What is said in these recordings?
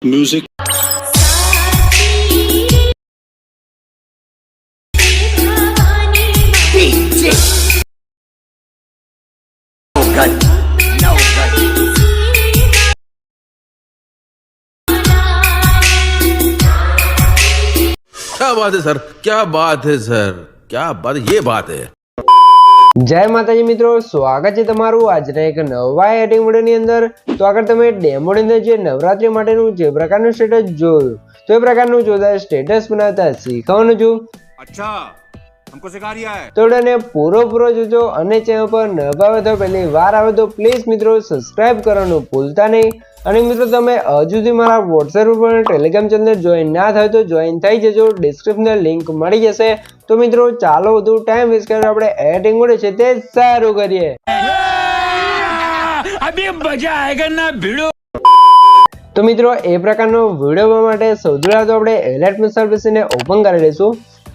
Music. DJ. No good. No good. क्या बात है सर, क्या बात है सर, क्या बात, ये बात है। જય માતાજી મિત્રો, સ્વાગત છે તમારું આજના એક નવા એડિટિંગ વિડીયોની અંદર। તો આગળ તમે ડેમોની અંદર જે નવરાત્રી માટેનું જે પ્રકારનું સ્ટેટસ જોયું તો એ પ્રકારનું જોતા સ્ટેટસ બનાવતા શીખવાનું છું। अच्छा हमको सिखा रिया है। તો વિડીયોને પૂરો જોજો અને ચેનલ પર નવા આવે તો પહેલી વાર આવે તો પ્લીઝ મિત્રો સબસ્ક્રાઇબ કરવાનું ભૂલતા નહીં। અને મિત્રો તમે હજુ સુધી મારા વોટ્સએપ ઉપર ટેલિગ્રામ ચેનલ જોઈન ના થાય તો જોઈન થઈ જજો, ડિસ્ક્રિપ્શનમાં લિંક મળી જશે। તો મિત્રો ચાલો વધુ ટાઈમ વેસ્ટ કરીને આપણે એડિટિંગ વિડીયો છે તે સારું કરીએ। अभी मजा आएगा ना भिड़ो। તો મિત્રો એ પ્રકારનો વિડીયો બનાવવા માટે સૌથી પહેલા તો આપણે એલાઇટ મેસર બેસીને ઓપન કરી લઈશું।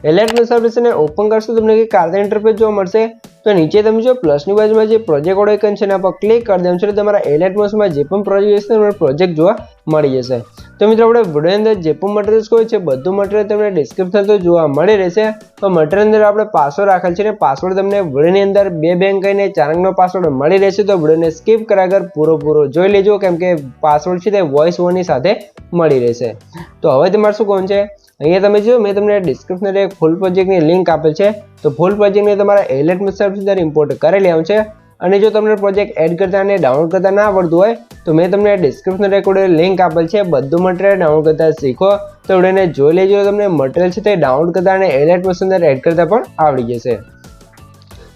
એલાઇટ મેસર બેસીને ઓપન કરશું તમને કે કાર્ય ઇન્ટરફેસ જોવા મળશે। તો નીચે તમે જો પ્લસની બાજુમાં જે પ્રોજેક્ટ વાળો આઇકન છે એના પર ક્લિક કરી દેવાનું છે, તમારા એલાઇટ મેસરમાં જે પણ પ્રોજેક્ટ હશે તમને પ્રોજેક્ટ જોવા મળી જશે। તો મિત્રો આપણે વિડીયોની અંદર જે પણ મટીરિયલ્સ કોઈ છે બધું મટીરિયલ તમને ડિસ્ક્રિપ્શન તો જોવા મળી રહેશે। તો મટીરિયલ અંદર આપણે પાસવર્ડ રાખેલ છે ને પાસવર્ડ તમને વિડીયોની અંદર 2 બેંક કહીને 4 અંકનો પાસવર્ડ મળી રહેશે। તો વિડીયોને સ્કીપ કર્યા વગર પૂરો જોઈ લેજો કેમ કે પાસવર્ડ છે તે વોઇસ ઓવરની સાથે મળી રહેશે। તો હવે તમારે શું કહું છે, અહીંયા તમે જો મેં તમને ડિસ્ક્રિપ્શનમાં એક ફૂલ પ્રોજેક્ટની લિંક આપેલ છે। તો ફૂલ પ્રોજેક્ટને તમારા એલાઇટ મેસર અંદર ઇમ્પોર્ટ કરી લેવાનું છે। અને જો તમને પ્રોજેક્ટ એડ કરતા અને ડાઉનલોડ કરતા ના આવડતું હોય તો મેં તમને ડિસ્ક્રિપ્શનમાં એક લિંક આપેલ છે, બધું મટીરિયલ ડાઉનલોડ કરતા શીખો। તો વિડીયોને જોઈ લેજો, તમને મટીરિયલ છે તે ડાઉનલોડ કરતા અને એલાઇટ મેસર અંદર એડ કરતા પણ આવડી જશે।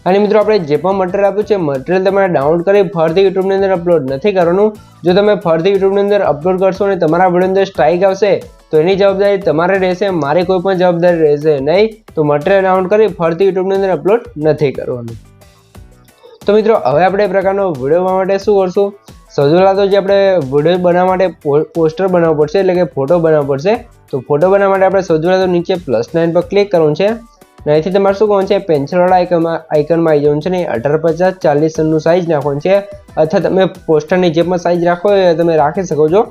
અને મિત્રો આપણે જે પણ મટીરિયલ આપ્યું છે મટીરિયલ તમારે ડાઉનલોડ કરી ફરીથી યુટ્યુબની અંદર અપલોડ નથી કરવાનું। જો તમે ફરીથી યુટ્યુબની અંદર અપલોડ કરશો અને તમારા વિડીયો અંદર સ્ટ્રાઇક આવશે તો એની જવાબદારી તમારે રહેશે, મારી કોઈ પણ જવાબદારી રહેશે નહીં। તો મટીરિયલ ડાઉનલોડ કરી ફરીથી યુટ્યુબની અંદર અપલોડ નથી કરવાનું। તો મિત્રો હવે આપણે એ પ્રકારનો વિડીયો બનાવવા માટે શું કરશું, સૌથી પહેલાં તો જે આપણે વિડીયો બનાવવા માટે પોસ્ટર બનાવવું પડશે, એટલે કે ફોટો બનાવવો પડશે। તો ફોટો બનાવવા માટે આપણે સૌથી પહેલાં તો નીચે +9 પર ક્લિક કરવાનું છે। અહીંથી તમારે શું કરવાનું છે, પેન્સિલવાળા આઇકનમાં આવી જવાનું છે ને 1850 40 નું સાઇઝ નાખવાનું છે, અથવા તમે પોસ્ટરની જે પણ સાઇઝ રાખો એ તમે રાખી શકો છો।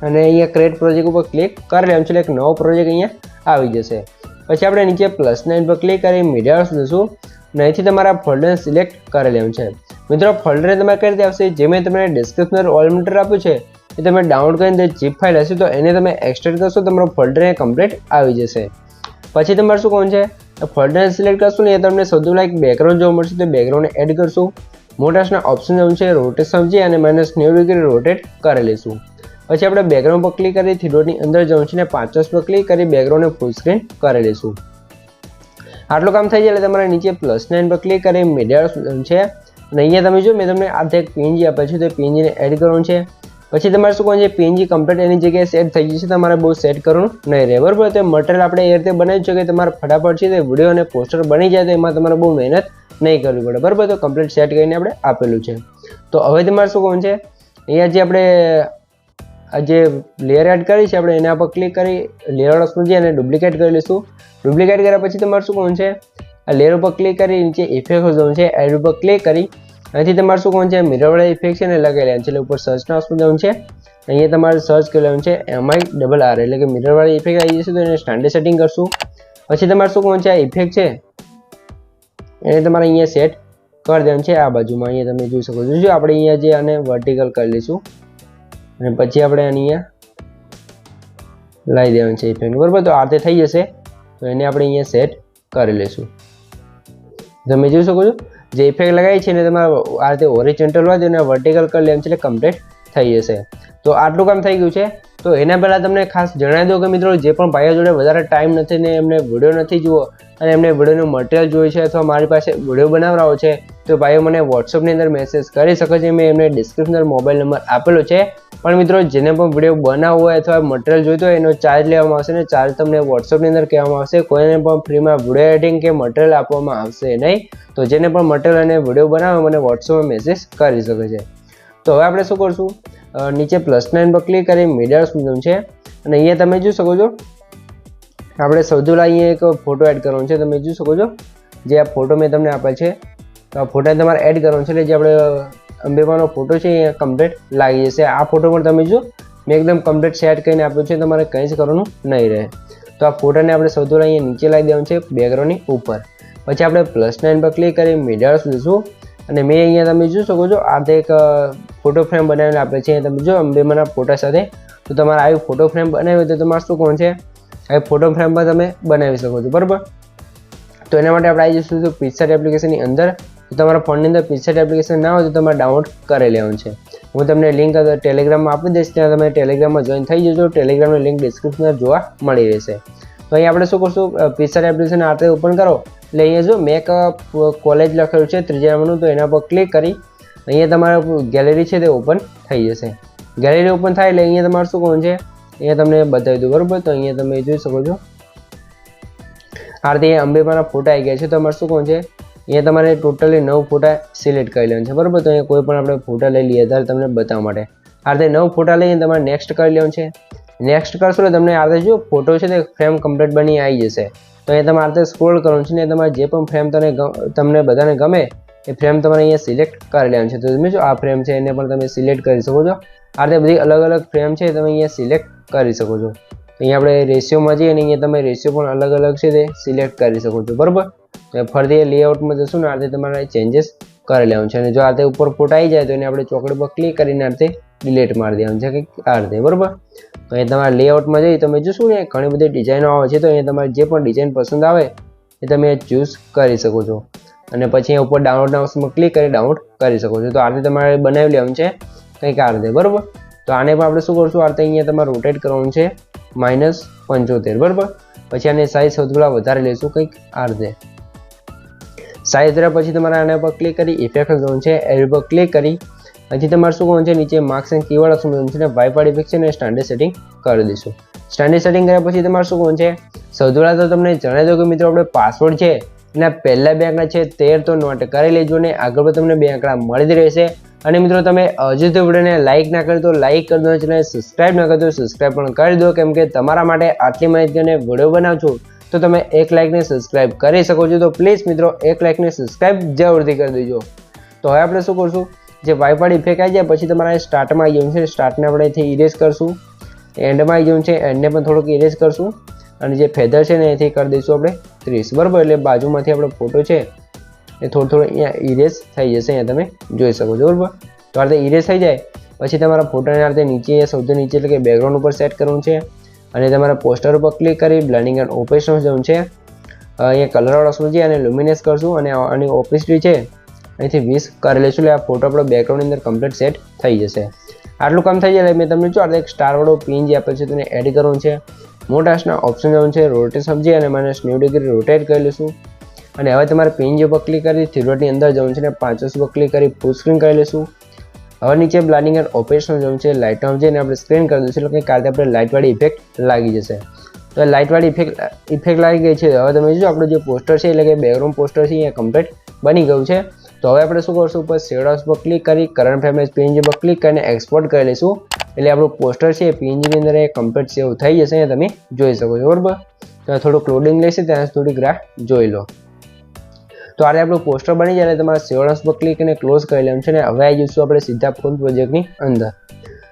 અને અહીંયા ક્રિએટ પ્રોજેક્ટ ઉપર ક્લિક કરી લેવાનું છે, એક નવો પ્રોજેક્ટ અહીંયા આવી જશે। પછી આપણે નીચે +9 પર ક્લિક કરી મીડિયા જશું અને અહીંથી તમારા ફોલ્ડર સિલેક્ટ કરી લેવાનું છે। મિત્રો ફોલ્ડર તમારે કઈ રીતે આવશે, જે મેં તમને ડિસ્ક્રિપ્શનમાં ઓલ મટીરિયલ આપ્યું છે એ તમે ડાઉનલોડ કરીને જીપ ફાઇલ હશે તો એને તમે એક્સટ્રેક્ટ કરશો તમારો ફોલ્ડર કમ્પ્લીટ આવી જશે। પછી તમારે શું કરવાનું છે, ફોલ્ડર સિલેક્ટ કરશું ને એ તમને સૌથી પહેલાં એક બેકગ્રાઉન્ડ જોવા મળશે, તો બેકગ્રાઉન્ડ એડ કરશું। મોટાસના ઓપ્શન જવું છે, રોટેટ સમજી અને -90 ડિગ્રી રોટેટ કરી લઈશું। પછી આપણે બેકગ્રાઉન્ડ પર ક્લિક કરી થીડોની અંદર જવું છે ને 50 પર ક્લિક કરી બેકગ્રાઉન્ડને ફૂલ સ્ક્રીન કરી લઈશું। આટલું કામ થઈ જાય એટલે તમારે નીચે +9 પર ક્લિક કરી મીડિયા છે અને અહીંયા તમે જો મેં તમને આ એક પીએનજી આપે છે તો પીએનજીને એડ કરવાનું છે। પછી તમારે શું કરવાનું છે, પીએનજી કમ્પ્લીટ એની જગ્યાએ સેટ થઈ જશે, તમારે બહુ સેટ કરવાનું નહીં રહે, બરાબર। તો મટીરિયલ આપણે એ રીતે બનાવ્યું છે કે તમારે ફટાફટ છે તે વિડીયો અને પોસ્ટર બની જાય તો એમાં તમારે બહુ મહેનત નહીં કરવી પડે, બરાબર। તો કમ્પ્લીટ સેટ કરીને આપણે આપેલું છે। તો હવે તમારે શું કરવાનું છે, અહીંયા જે આપણે આ જે લેયર એડ કરી છે આપણે એના પર ક્લિક કરી લેયર ઓપ્શન છે અને ડુપ્લિકેટ કરી લઈશું। ડુપ્લિકેટ કર્યા પછી તમારે શું કરવાનું છે, આ લેયર ઉપર ક્લિક કરી નીચે ઇફેક્ટ જવાનું છે, એડ ઉપર ક્લિક કરી અહીંથી તમારે શું કરવાનું છે, મિરરવાળા ઇફેક્ટ છે ને લગાવી લેવાનું છે, એટલે ઉપર સર્ચના ઓપ્શન જવાનું છે, અહીંયા તમારે સર્ચ કરી લેવાનું છે MIRR એટલે કે મિરરવાળી ઇફેક્ટ આવી જશે તો એને સ્ટાન્ડર્ડ સેટિંગ કરશું। પછી તમારે શું કરવાનું છે, આ ઇફેક્ટ છે એને તમારે અહીંયા સેટ કરી દેવાનું છે, આ બાજુમાં અહીંયા તમે જોઈ શકો છો। જો આપણે અહીંયા જે આને વર્ટિકલ કરી લઈશું અને પછી આપણે અહીંયા લાવી દેવાનું છે ઇફેક્ટ, બરાબર। તો આ રીતે થઈ જશે તો એને આપણે અહીંયા સેટ કરી લઈશું। તમે જોઈ શકો છો જે ઇફેક્ટ લગાવી છે ને તમારે આ રીતે હોરિઝોન્ટલ હોય તો એને વર્ટિકલ કરી લેવાનું છે એટલે કમ્પ્લીટ થઈ જશે। તો આટલું કામ થઈ ગયું છે। તો એના પહેલાં તમને ખાસ જણાવી દઉં કે મિત્રો જે પણ ભાઈઓ જોડે વધારે ટાઈમ નથી ને એમને વિડીયો નથી જુઓ અને એમને વિડીયોનું મટીરિયલ જોઈએ છે અથવા મારી પાસે વિડીયો બનાવડાવો છે તો ભાઈઓ મને વોટ્સઅપની અંદર મેસેજ કરી શકે છે, મેં એમને ડિસ્ક્રિપ્શનમાં મોબાઈલ નંબર આપેલો છે। પણ મિત્રો જેને પણ વિડીયો બનાવવો હોય અથવા મટીરિયલ જોઈતો હોય એનો ચાર્જ લેવામાં આવશે ને ચાર્જ તમને વોટ્સઅપની અંદર કહેવામાં આવશે, કોઈને પણ ફ્રીમાં વિડીયો એડિટિંગ કે મટીરિયલ આપવામાં આવશે નહીં। તો જેને પણ મટીરિયલ અને વિડીયો બનાવવા મને વોટ્સઅપમાં મેસેજ કરી શકે છે। તો હવે આપણે શું કરશું, નીચે +9 પર ક્લિક કરી મીડિયા ઓપ્શન છે અને અહીંયા તમે જોઈ શકો છો આપણે સૌથી પહેલાં અહીંયા એક ફોટો એડ કરવાનો છે, તમે જોઈ શકો છો જે આ ફોટો મેં તમને આપેલ છે તો આ ફોટા તમારે એડ કરવાનો છે, એટલે જે આપણે અંબેમાનો ફોટો છે એ કમ્પ્લીટ લાગી જશે। આ ફોટો પણ તમે જો મેં એકદમ કમ્પ્લીટ સેટ કરીને આપ્યું છે, તમારે કંઈ જ કરવાનું નહીં રહે. તો આ ફોટાને આપણે સૌથી પહેલાં અહીંયા નીચે લાવી દેવાનું છે બેકગ્રાઉન્ડની ઉપર. પછી આપણે +9 પર ક્લિક કરી મીડિયા લઈશું અને મેં અહીંયા તમે જોઈ શકો છો આ એક ફોટો ફ્રેમ બનાવીને આપે છે. તમે જો અંબેમાના ફોટા સાથે. તો તમારે આવી ફોટો ફ્રેમ બનાવી તો તમારે શું કોણ છે આવી ફોટો ફ્રેમ પર તમે બનાવી શકો છો, બરાબર. તો એના માટે આપણે આવી જઈશું તો પિક્સઆર્ટ એપ્લિકેશનની અંદર. તો તમારા ફોનની અંદર પિક્સઆર્ટ એપ્લિકેશન ના હોય તો તમારે ડાઉનલોડ કરી લેવાનું છે. હું તમને લિંક ટેલિગ્રામમાં આપી દઈશ, ત્યાં તમે ટેલિગ્રામમાં જોઈન થઈ જજો. ટેલિગ્રામની લિંક ડિસ્ક્રિપ્શનમાં જોવા મળી રહેશે. તો અહીં આપણે શું કરશું, પિક્સઆર્ટ એપ્લિકેશન આ રીતે ઓપન કરો એટલે અહીંયા જો મેક કોલેજ લખેલું છે 3જા નંબરનું, તો એના પર ક્લિક કરી અહીંયા તમારે ગેલેરી છે તે ઓપન થઈ જશે. ગેલેરી ઓપન થાય એટલે અહીંયા તમારે શું કરવાનું છે અહીંયા તમને બતાવી દઉં, બરાબર. તો અહીંયા તમે જોઈ શકો છો આ રીતે અંબેમાના ફોટા આવી ગયા છે. તો તમારે શું કરવાનું છે અહીંયા તમારે ટોટલી 9 ફોટા સિલેક્ટ કરી લેવાનું છે, બરાબર. તો અહીંયા કોઈ પણ આપણે ફોટા લઈ લઈએ ત્યારે તમને બતાવવા માટે આ રીતે 9 ફોટા લઈને તમારે નેક્સ્ટ કરી લેવાનું છે. નેક્સ્ટ કરશો એટલે તમને આ રીતે જો ફોટો છે તે ફ્રેમ કમ્પ્લીટ બની આવી જશે. તો અહીંયા તમારે આ રીતે સ્ક્રોલ કરવાનું છે ને તમારે જે પણ ફ્રેમ તમને બધાને ગમે એ ફ્રેમ તમારે અહીંયા સિલેક્ટ કરી લેવાનું છે. તો તમે જો આ ફ્રેમ છે એને પણ તમે સિલેક્ટ કરી શકો છો. આ રીતે બધી અલગ અલગ ફ્રેમ છે તમે અહીંયા સિલેક્ટ કરી શકો છો. અહીંયા આપણે રેશિયોમાં જઈએ અને અહીંયા તમે રેશિયો પણ અલગ અલગ છે તે સિલેક્ટ કરી શકો છો, બરાબર. ફરીથી લેઆઉટમાં જશું ને આ રીતે તમારે ચેન્જીસ કરી લેવાનું છે. અને જો આ રીતે ઉપર ફોટા આવી જાય તો એને આપણે ચોકડી પર ક્લિક કરીને આ રીતે ડિલીટ મારી દેવાનું છે કંઈક આ રીતે, બરાબર. તો અહીંયા તમારા લેઆઉટમાં જઈ તમે જોશો ને ઘણી બધી ડિઝાઇનો આવે છે. તો અહીંયા તમારે જે પણ ડિઝાઇન પસંદ આવે એ તમે ચૂઝ કરી શકો છો. અને પછી અહીંયા ઉપર ડાઉનલોડના ઓપ્શનમાં ક્લિક કરી ડાઉનલોડ કરી શકો છો. તો આ રીતે તમારે બનાવી લેવાનું છે કંઈક આ રીતે, બરાબર. તો આને પણ આપણે શું કરશું, આ રીતે અહીંયા તમારે રોટેટ કરવાનું છે -75, બરાબર. પછી આની સાઇઝ સૌથી પહેલાં વધારે લઈશું કંઈક આ રીતે. સાઇઝ કર્યા પછી તમારે આના પર ક્લિક કરી ઇફેક્ટ જવાનું છે, એર પર ક્લિક કરી પછી તમારે શું કરવાનું છે નીચે માર્ક્સ એન્ડ કીવર્ડ ઓપ્શન છે ને વાઇપર ઇફેક્ટ છે ને સ્ટાન્ડર્ડ સેટિંગ કરી દઈશું. સ્ટાન્ડર્ડ સેટિંગ કર્યા પછી તમારે શું કરવાનું છે સૌથી પહેલાં તો તમને જણાવી દો કે મિત્રો આપણે પાસવર્ડ છે એના પહેલા 2 આંકડા છે 13 તો નોટ કરી લેજો ને આગળ પણ તમને 2 આંકડા મળી જ રહેશે. અને મિત્રો તમે હજુ તો વિડીયોને લાઇક ના કરી તો લાઇક કરી દો, ચેનલ સબસ્ક્રાઇબ ના કરી તો સબસ્ક્રાઇબ પણ કરી દો, કેમ કે તમારા માટે આટલી માહિતીને વિડીયો બનાવું છું તો તમે 1 લાઇકને સબસ્ક્રાઇબ કરી શકો છો. તો પ્લીઝ મિત્રો 1 લાઇકને સબસ્ક્રાઇબ જરૂરથી કરી દેજો. તો હવે આપણે શું કરશું, જે વાઇપર ઇફેક્ટ આવી જાય પછી તમારે સ્ટાર્ટમાં આવી જવું છે. સ્ટાર્ટને આપણે અહીંથી ઇરેઝ કરશું, એન્ડમાં આવી જવું છે, એન્ડને પણ થોડુંક ઇરેઝ કરશું. અને જે ફેધર છે ને એથી કરી દઈશું આપણે 30, બરાબર. એટલે બાજુમાંથી આપણો ફોટો છે એ થોડો અહીંયા ઇરેઝ થઈ જશે, અહીંયા તમે જોઈ શકો છો, બરાબર. તો આ રીતે ઇરેઝ થઈ જાય પછી તમારા ફોટાને આ રીતે નીચે સૌથી નીચે એટલે કે બેકગ્રાઉન્ડ ઉપર સેટ કરવું છે. અને તમારા પોસ્ટર ઉપર ક્લિક કરી બ્લેન્ડિંગ એન્ડ ઓપેશન જવું છે. અહીંયા કલરવાળો શું છે અને લ્યુમિનેસ કરશું અને આની ઓપેસિટી છે અહીંથી 20 કરી લઈશું. એટલે આ ફોટો આપણો બેકગ્રાઉન્ડની અંદર કમ્પ્લીટ સેટ થઈ જશે. આટલું કામ થઈ જાય મેં તમને જો આ એક સ્ટારવાળો પિન જે આપેલ છે તેને એડ કરવું છે. મોટાસના ઓપ્શન જવાનું છે, રોટેટ સમજી અને -90 ડિગ્રી રોટેટ કરી લઈશું. અને હવે તમારે પિન જે ઉપર ક્લિક કરી થીરોટની અંદર જવું છે ને 500 પર ક્લિક કરી ફૂલ સ્ક્રીન કરી લઈશું. હવે નીચે બ્લાઇન્ડિંગ એન્ડ ઓપરેશન જવું છે, લાઇટમાં જઈને આપણે સ્ક્રીન કરી દઈશું એટલે કે કાલે આપણે લાઇટવાળી ઇફેક્ટ લાગી જશે. તો લાઇટવાળી ઇફેક્ટ લાગી ગઈ છે. હવે તમે જો આપણું જે પોસ્ટર છે એટલે કે બેકગ્રાઉન્ડ પોસ્ટર છે અહીંયા કમ્પ્લીટ બની ગયું છે. તો હવે આપણે શું કરશું, ઉપર શેડોઝ પર ક્લિક કરી કરંટ ફ્રેમ પીએનજી પર ક્લિક કરીને એક્સપોર્ટ કરી લઈશું. એટલે આપણું પોસ્ટર છે એ પીએનજીની અંદર એ કમ્પ્લીટ સેવ થઈ જશે, અહીંયા તમે જોઈ શકો છો, બરાબર. તો થોડુંક લોડિંગ લેશે ત્યાં થોડીક રાહ જોઈ લો. તો આ આપણું પોસ્ટર બની જાય તમારે શેડોઝ પર ક્લિક કરીને ક્લોઝ કરી લેવાનું છે. અને હવે આવી જઈશું આપણે સીધા ફૂલ પ્રોજેક્ટની અંદર.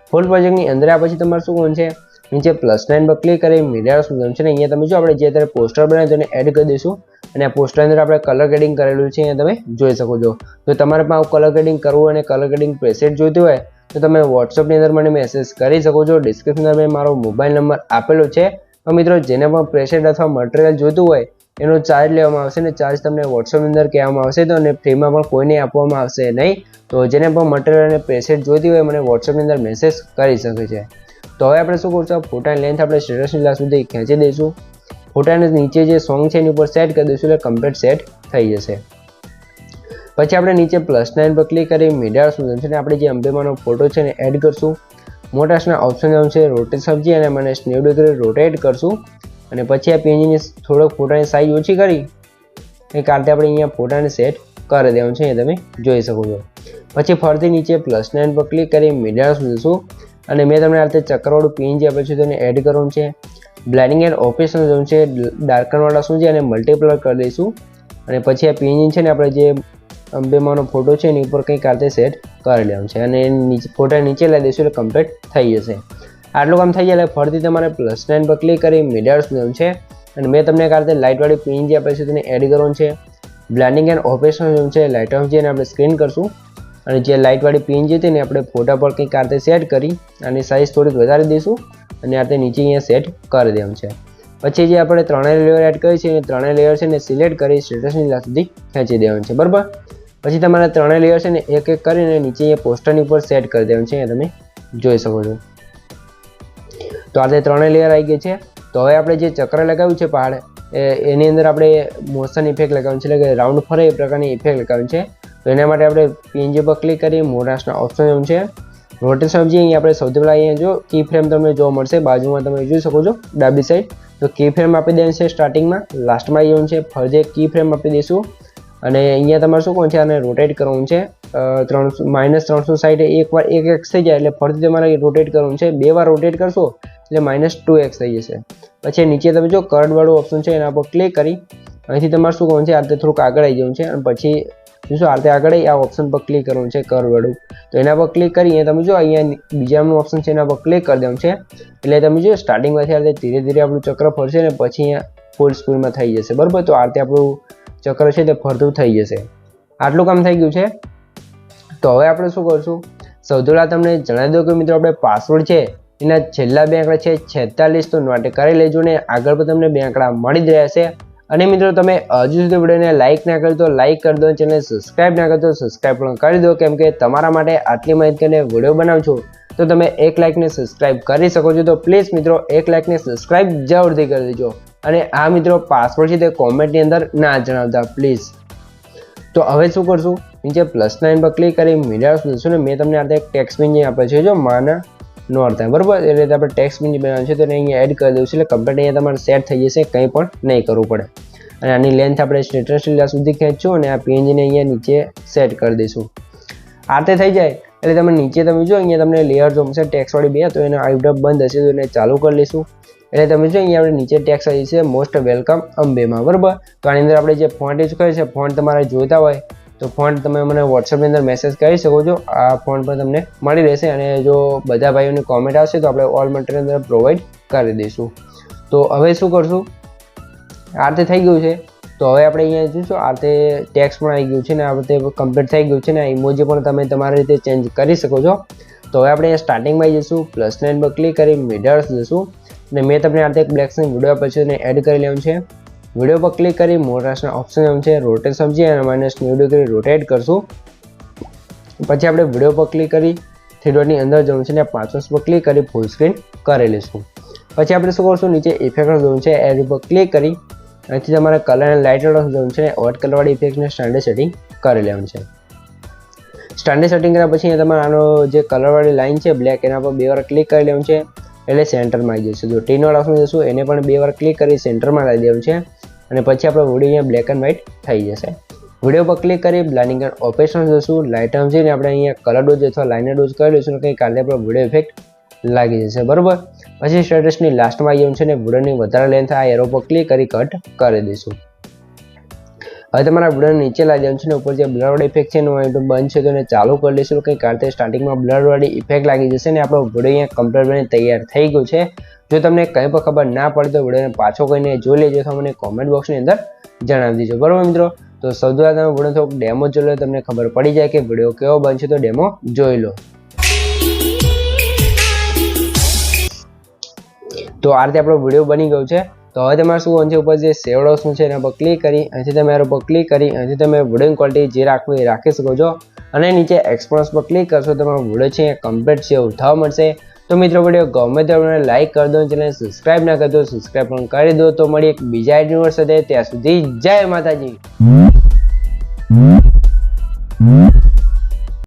ફૂલ પ્રોજેક્ટની અંદર આ પછી તમારે શું કરવાનું છે નીચે +9 પર ક્લિક કરી મીડિયા શું છે ને અહીંયા તમે જો આપણે જે અત્યારે પોસ્ટર બનાવ્યું તેને એડ કરી દઈશું. અને આ પોસ્ટર અંદર આપણે કલર ગ્રેડિંગ કરેલું છે અહીંયા તમે જોઈ શકો છો. તો તમારે પણ આવું કલર ગ્રેડિંગ કરવું અને કલર ગ્રેડિંગ પ્રેસેટ જોઈતું હોય તો તમે વોટ્સઅપની અંદર મને મેસેજ કરી શકો છો. ડિસ્ક્રિપ્શનમાં મેં મારો મોબાઈલ નંબર આપેલો છે. તો મિત્રો જેને પણ પ્રેસેટ અથવા મટીરિયલ જોઈતું હોય એનો ચાર્જ લેવામાં આવશે ને ચાર્જ તમને વોટ્સઅપની અંદર કહેવામાં આવશે. તો અને ફ્રીમાં પણ કોઈને આપવામાં આવશે નહીં. તો જેને પણ મટીરિયલ અને પ્રેસેટ જોઈતી હોય મને વોટ્સઅપની અંદર મેસેજ કરી શકે છે. તો હવે આપણે શું કરશું, ફોટાની લેન્થ આપણે સ્ટેટસની લાસ્ટ સુધી ખેંચી દઈશું. ફોટાને નીચે જે સોંગ છે એની ઉપર સેટ કરી દઈશું એટલે કમ્પ્લીટ સેટ થઈ જશે. પછી આપણે નીચે +9 પર ક્લિક કરી મીડિયા શું છે ને આપણે જે અંબેમાનો ફોટો છે ને એડ કરશું. મોટાસના ઓપ્શન જવાનું છે, રોટેટ સમજી અને મને 90 ડિગ્રી રોટેટ કરશું. અને પછી આ પીએનજીની થોડોક ફોટાની સાઇઝ ઓછી કરી એ કારણે આપણે અહીંયા ફોટાને સેટ કરી દેવાનું છે, અહીંયા તમે જોઈ શકો છો. પછી ફરીથી નીચે +9 પર ક્લિક કરી મીડિયા શું અને મેં તમને આ રીતે ચક્કરવાળું પીએનજી આપે છે તેને એડ કરવાનું છે. બ્લેન્ડિંગ એન્ડ ઓપરેશન જવું છે, ડાર્કનવાળા શું છે અને મલ્ટીપ્લર કરી દઈશું. અને પછી આ પીએનજી છે ને આપણે જે અંબેમાનો ફોટો છે એની ઉપર કંઈક આ રીતે સેટ કરી લેવાનું છે. અને નીચે ફોટા નીચે લાવી દઈશું એટલે કમ્પ્લીટ થઈ જશે. આટલું કામ થઈ જાય એટલે ફરીથી તમારે +9 પર ક્લિક કરી મીડિયા જોવાનું છે અને મેં તમને આ રીતે લાઇટવાળી પીએનજી આપે છે તેને એડ કરવાનું છે. બ્લેન્ડિંગ એન્ડ ઓપરેશન જોવાનું છે, લાઇટ ઓફ જઈને આપણે સ્ક્રીન કરશું અને જે લાઇટવાળી પીએનજી હતી ને આપણે ફોટા પર કંઈક આ રીતે સેટ કરી આની સાઇઝ થોડીક વધારી દઈશું અને આ રીતે નીચે અહીંયા સેટ કરી દેવાનું છે. પછી જે આપણે ત્રણેય લેયર એડ કરી છે એ ત્રણેય લેયર છે ને સિલેક્ટ કરી સ્ટેટસની લાસ્ટ સુધી ખેંચી દેવાનું છે, બરાબર. પછી તમારે ત્રણેય લેયર છે ને એક એક કરીને નીચે અહીંયા પોસ્ટરની ઉપર સેટ કરી દેવાનું છે, અહીંયા તમે જોઈ શકો છો. તો આ રીતે ત્રણેય લેયર આવી ગઈ છે. તો હવે આપણે જે ચક્ર લગાવ્યું છે પહાડ એની અંદર આપણે મોશન ઇફેક્ટ લગાવવાનું છે, એટલે કે રાઉન્ડ ફરે એ પ્રકારની ઇફેક્ટ લગાવવાની છે. તો એના માટે આપણે પીએનજી પર ક્લિક કરી મોરાસના ઓપ્શન જેવું છે રોટેશન સમજી અહીંયા આપણે સૌથી પહેલાં અહીંયા જો કી ફ્રેમ તમને જોવા મળશે, બાજુમાં તમે જોઈ શકો છો ડાબી સાઈડ. તો કી ફ્રેમ આપી દેવાનું છે સ્ટાર્ટિંગમાં, લાસ્ટમાં એવું છે ફરજે કી ફ્રેમ આપી દઈશું અને અહીંયા તમારે શું કહું છે આને રોટેટ કરવાનું છે -360 એકવાર 1x થઈ જાય એટલે ફરીથી તમારે રોટેટ કરવાનું છે. 2 વાર રોટેટ કરશો એટલે -2x થઈ જશે. પછી નીચે તમે જો કર્વવાળું ઓપ્શન છે એના પર ક્લિક કરી અહીંથી તમારે શું કરવાનું છે આ રીતે થોડુંક આગળ આવી જવાનું છે અને પછી શું આ રીતે આગળ આ ઓપ્શન પર ક્લિક કરવાનું છે કર્વવાળું. તો એના પર ક્લિક કરી અહીંયા તમે જો અહીંયા બીજાનું ઓપ્શન છે એના પર ક્લિક કરી દેવાનું છે એટલે તમે જો સ્ટાર્ટિંગમાંથી આ રીતે ધીરે ધીરે આપણું ચક્ર ફરશે ને પછી અહીંયા ફૂલ સ્પીડમાં થઈ જશે, બરાબર. તો આ રીતે આપણું ચક્ર છે તે ફરતું થઈ જશે. આટલું કામ થઈ ગયું છે. તો હવે આપણે શું કરશું, સૌથી પહેલાં તમને જણાવી દઉં કે મિત્રો આપણે પાસવર્ડ છે એના છેલ્લા 2 આંકડા છે 46, તો નોટ કરી લેજો ને આગળ પણ તમને 2 આંકડા મળી જ રહ્યા છે. અને મિત્રો તમે હજુ સુધી વિડીયોને લાઇક ના કરી તો લાઇક કરી દો, ચેનલ સબસ્ક્રાઇબ ના કરી તો સબસ્ક્રાઇબ પણ કરી દો, કેમ કે તમારા માટે આટલી માહિતીને વિડીયો બનાવું છું તો તમે 1 લાઇકને સબસ્ક્રાઇબ કરી શકો છો. તો પ્લીઝ મિત્રો 1 લાઇકને સબસ્ક્રાઇબ જરૂરથી કરી દેજો. અને આ મિત્રો પાસવર્ડ છે તે કોમેન્ટની અંદર ના જણાવતા પ્લીઝ. તો હવે શું કરશું, નીચે +9 પર ક્લિક કરી મીડિયા જોઈશું ને મેં તમને આ એક ટેક્સ્ટ પિન આપે છે જો માના નોર્થ, બરાબર. એ રીતે આપણે ટેક્સ્ટ પિન બનાવવાનું છે તો એને અહીંયા એડ કરી દઈશું એટલે કમ્પ્લીટ અહીંયા તમારે સેટ થઈ જશે, કંઈ પણ નહીં કરવું પડે. અને આની લેન્થ આપણે સ્ટેટસની લાસ્ટ સુધી ખેંચશું અને આ પીએનજીને અહીંયા નીચે સેટ કરી દઈશું. આ રીતે થઈ જાય એટલે તમે નીચે તમે જો અહીંયા તમને લેયર જોમશે ટેક્સવાળી 2, તો એને આઈડપ બંધ હશે તો એને ચાલુ કરી લઈશું. એટલે તમે જો અહીંયા આપણે નીચે ટેક્સ આવી છે મોસ્ટ વેલકમ અંબેમાં, બરાબર. તો આની અંદર આપણે જે ફોન્ટ યુઝ કરીએ છીએ ફોન્ટ તમારે જોઈતા હોય તો ફોન્ટ તમે મને વોટ્સઅપની અંદર મેસેજ કરી શકો છો, આ ફોન્ટ પર તમને મળી રહેશે. અને જો બધા ભાઈઓની કોમેન્ટ આવશે તો આપણે ઓલ મટીરિયલ અંદર પ્રોવાઈડ કરી દઈશું. તો હવે શું કરશું, આ રીતે થઈ ગયું છે. તો હવે આપણે અહીંયા જોઈશું આ રીતે ટેક્સ પણ આવી ગયું છે ને આ રીતે કમ્પ્લીટ થઈ ગયું છે ને ઇમોજી પણ તમે તમારી રીતે ચેન્જ કરી શકો છો. તો હવે આપણે અહીંયા સ્ટાર્ટિંગમાં જઈશું, +9 પર ક્લિક કરી મીડિયર્સ જઈશું અને મેં તમને આ રીતે એક બ્લેક સ્ક્રીન વિડીયો પછી એને એડ કરી લેવાનું છે. વિડીયો પર ક્લિક કરી મોરાસના ઓપ્શન એમ છે રોટેટ સમજી અને -90 ડિગ્રી રોટેટ કરશું. પછી આપણે વિડીયો પર ક્લિક કરી 3 ડોટની અંદર જવું છે ને 5 પર ક્લિક કરી ફૂલ સ્ક્રીન કરી લઈશું. પછી આપણે શું કરશું, નીચે ઇફેક્ટ જવું છે એડ ઉપર ક્લિક કરી અહીંથી તમારે કલર અને લાઇટ જવું છે ને વોટ કલરવાળી ઇફેક્ટને સ્ટાન્ડર્ડ સેટિંગ કરી લેવાનું છે. સ્ટાન્ડર્ડ સેટિંગ કર્યા પછી તમારે આનો જે કલરવાળી લાઇન છે બ્લેક એના પર 2 વાર ક્લિક કરી લેવાનું છે એટલે સેન્ટરમાં આવી જશે. જો ટી નોટ ઓપ્શન જશું એને પણ 2 વાર ક્લિક કરી સેન્ટરમાં લાવી દેવાનું છે અને પછી આપણો વિડીયો અહીંયા બ્લેક એન્ડ વ્હાઇટ થઈ જશે. વિડીયો પર ક્લિક કરી બ્લેન્ડિંગ એન્ડ ઓપરેશન જશું, લાઇટ આમ જઈને આપણે અહીંયા કલર ડોઝ અથવા લાઇનર ડોઝ કરી લઈશું કંઈ કાલે આપણો વિડીયો ઇફેક્ટ લાગી જશે, બરાબર. પછી સ્ટેટસની લાસ્ટમાં આવી જવાનું છે ને વિડીયોની વધારે લેન્થ આ એરો પર ક્લિક કરી કટ કરી દઈશું. હવે તમારા વિડીયો નીચે લાવી દેવાનું છે ને ઉપર જે બ્લરવાળી ઇફેક્ટ છે એનું બંધ છે તો એને ચાલુ કરી લઈશું કંઈ કાલે સ્ટાર્ટિંગમાં બ્લરવાળી ઇફેક્ટ લાગી જશે ને આપણો વિડીયો અહીંયા કમ્પ્લીટ બની તૈયાર થઈ ગયું છે. જો તમને કંઈ પણ ખબર ના પડે તો વિડીયોને પાછો કહીને જોઈ લેજો તો મને કોમેન્ટ બોક્સની અંદર જણાવી દેજો, બરાબર મિત્રો. તો સૌથી પહેલાં તમે વિડીયો થોડુંક ડેમો જોઈ લો, તમને ખબર પડી જાય કે વિડીયો કેવો બનશે તો ડેમો જોઈ લો. તો આ રીતે આપણો વિડીયો બની ગયો છે. તો હવે તમારે શું કરવાનું છે, ઉપર જે સેવડ ઓપ્શન છે એના પર ક્લિક કરી અહીંથી તમે એના પર ક્લિક કરી અહીંથી તમે વિડીયોની ક્વોલિટી જે રાખવું એ રાખી શકો છો અને નીચે એક્સપોર્ટ પર ક્લિક કરશો તમારો વિડીયો છે એ કમ્પ્લીટ છે એવું થવા મળશે. તો મિત્રો વિડીયો ગમે તો તમને લાઇક કરી દો, ચેનલ સબસ્ક્રાઇબ ના કરી દો સબસ્ક્રાઇબ પણ કરી દો. તો મળી એક બીજા વિડીયો સાથે, ત્યાં સુધી જય માતાજી.